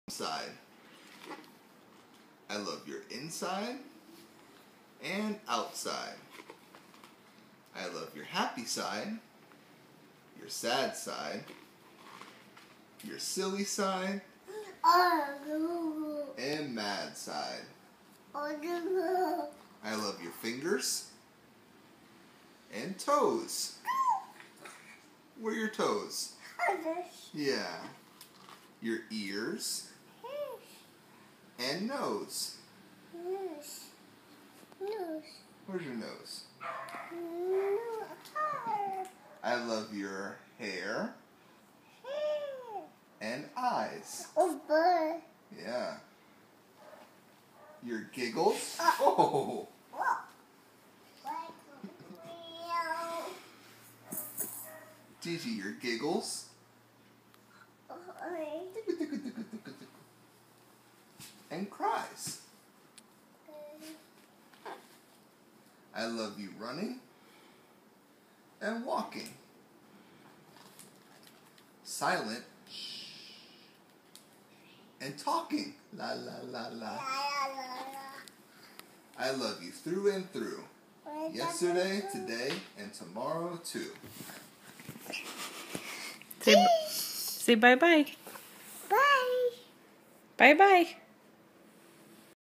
side. I love your inside and outside. I love your happy side, your sad side, your silly side, and mad side. I love your fingers and toes. Where are your toes? Yeah. Your ears and nose. Where's your nose? I love your hair and eyes. Yeah. Your giggles. Oh. Gigi, your giggles. And cries. I love you running and walking. Silent and talking. La la la la. I love you through and through. Yesterday, today, and tomorrow too. Say bye-bye. Bye. Bye-bye.